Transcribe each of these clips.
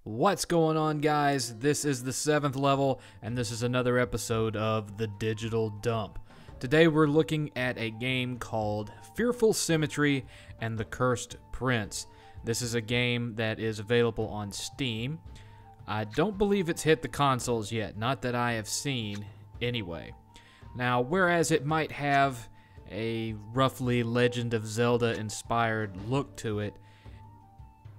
What's going on, guys? This is the 7th level, and this is another episode of The Digital Dump. Today we're looking at a game called Fearful Symmetry and the Cursed Prince. This is a game that is available on Steam. I don't believe it's hit the consoles yet, not that I have seen anyway. Now, whereas it might have a roughly Legend of Zelda inspired look to it,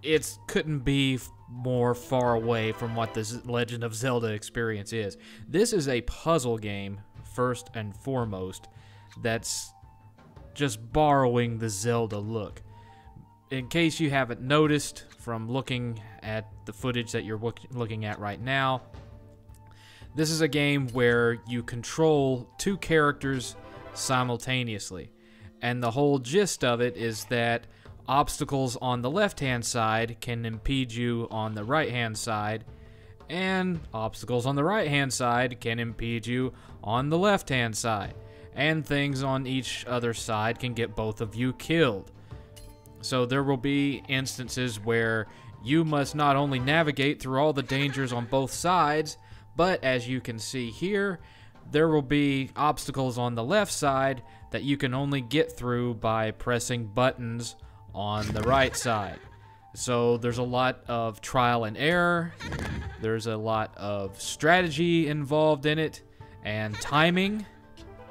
it couldn't be more far away from what this Legend of Zelda experience is. This is a puzzle game, first and foremost, that's just borrowing the Zelda look. In case you haven't noticed from looking at the footage that you're looking at right now, this is a game where you control two characters simultaneously. And the whole gist of it is that obstacles on the left-hand side can impede you on the right-hand side, and obstacles on the right-hand side can impede you on the left-hand side, and things on each other side can get both of you killed. So there will be instances where you must not only navigate through all the dangers on both sides, but as you can see here, there will be obstacles on the left side that you can only get through by pressing buttons on the right side. So there's a lot of trial and error, there's a lot of strategy involved in it, and timing,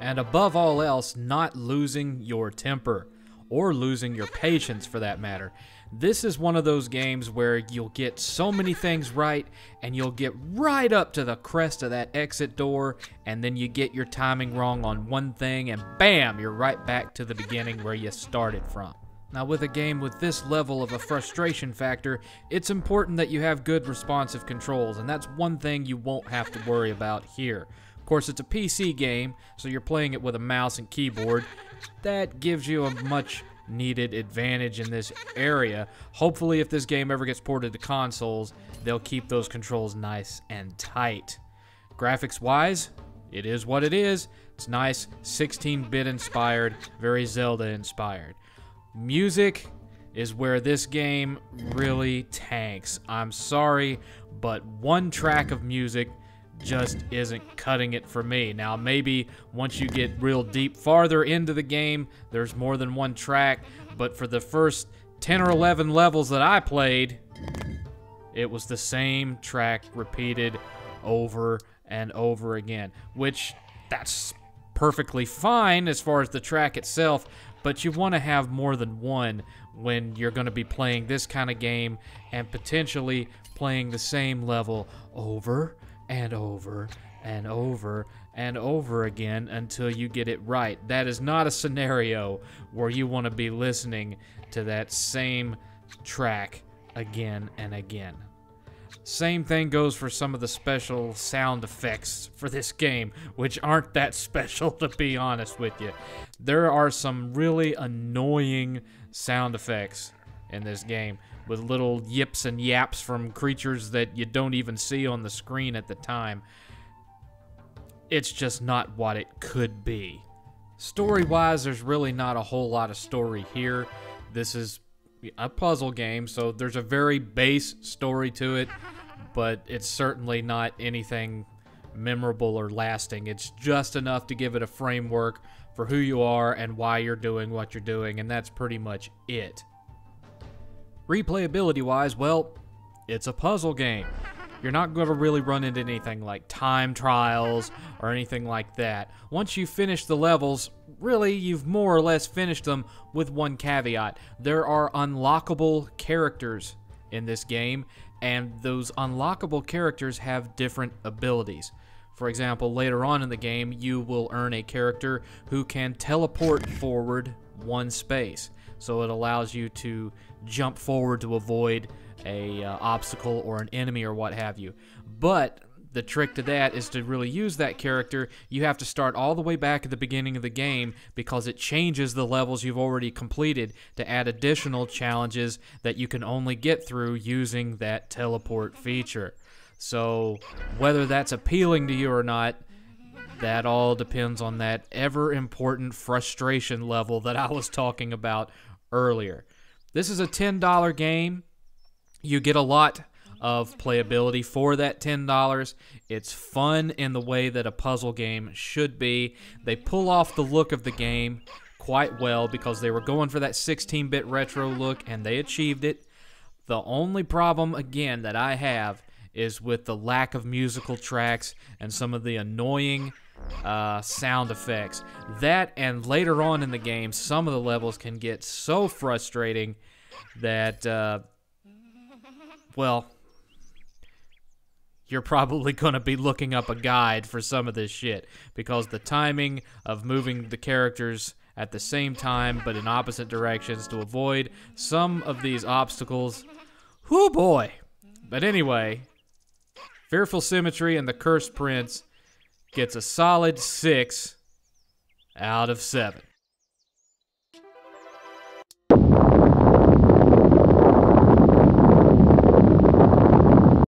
and above all else, not losing your temper, or losing your patience for that matter. This is one of those games where you'll get so many things right, and you'll get right up to the crest of that exit door, and then you get your timing wrong on one thing, and bam, you're right back to the beginning where you started from. Now, with a game with this level of a frustration factor, it's important that you have good responsive controls, and that's one thing you won't have to worry about here. Of course, it's a PC game, so you're playing it with a mouse and keyboard. That gives you a much needed advantage in this area. Hopefully, if this game ever gets ported to consoles, they'll keep those controls nice and tight. Graphics-wise, it is what it is. It's nice, 16-bit inspired, very Zelda inspired. Music is where this game really tanks. I'm sorry, but one track of music just isn't cutting it for me. Now, maybe once you get real deep farther into the game, there's more than one track, but for the first 10 or 11 levels that I played, it was the same track repeated over and over again, which that's perfectly fine as far as the track itself, but you want to have more than one when you're going to be playing this kind of game and potentially playing the same level over and over and over and over again until you get it right. That is not a scenario where you want to be listening to that same track again and again. Same thing goes for some of the special sound effects for this game, which aren't that special, to be honest with you. There are some really annoying sound effects in this game, with little yips and yaps from creatures that you don't even see on the screen at the time. It's just not what it could be. Story-wise, there's really not a whole lot of story here. This is a puzzle game, so there's a very base story to it, but it's certainly not anything memorable or lasting. It's just enough to give it a framework for who you are and why you're doing what you're doing, and that's pretty much it. Replayability-wise, well, it's a puzzle game. You're not going to really run into anything like time trials or anything like that. Once you finish the levels, really, you've more or less finished them, with one caveat. There are unlockable characters in this game, and those unlockable characters have different abilities. For example, later on in the game, you will earn a character who can teleport forward one space. So it allows you to jump forward to avoid a obstacle or an enemy or what have you. But the trick to that is to really use that character, you have to start all the way back at the beginning of the game, because it changes the levels you've already completed to add additional challenges that you can only get through using that teleport feature. So whether that's appealing to you or not, that all depends on that ever-important frustration level that I was talking about earlier. This is a $10 game. You get a lot of playability for that $10. It's fun in the way that a puzzle game should be. They pull off the look of the game quite well because they were going for that 16-bit retro look, and they achieved it. The only problem, again, that I have is with the lack of musical tracks and some of the annoying sound effects. That, and later on in the game, some of the levels can get so frustrating that, well, you're probably going to be looking up a guide for some of this shit, because the timing of moving the characters at the same time but in opposite directions to avoid some of these obstacles, whoo boy. But anyway, Fearful Symmetry and the Cursed Prince gets a solid 6 out of 7.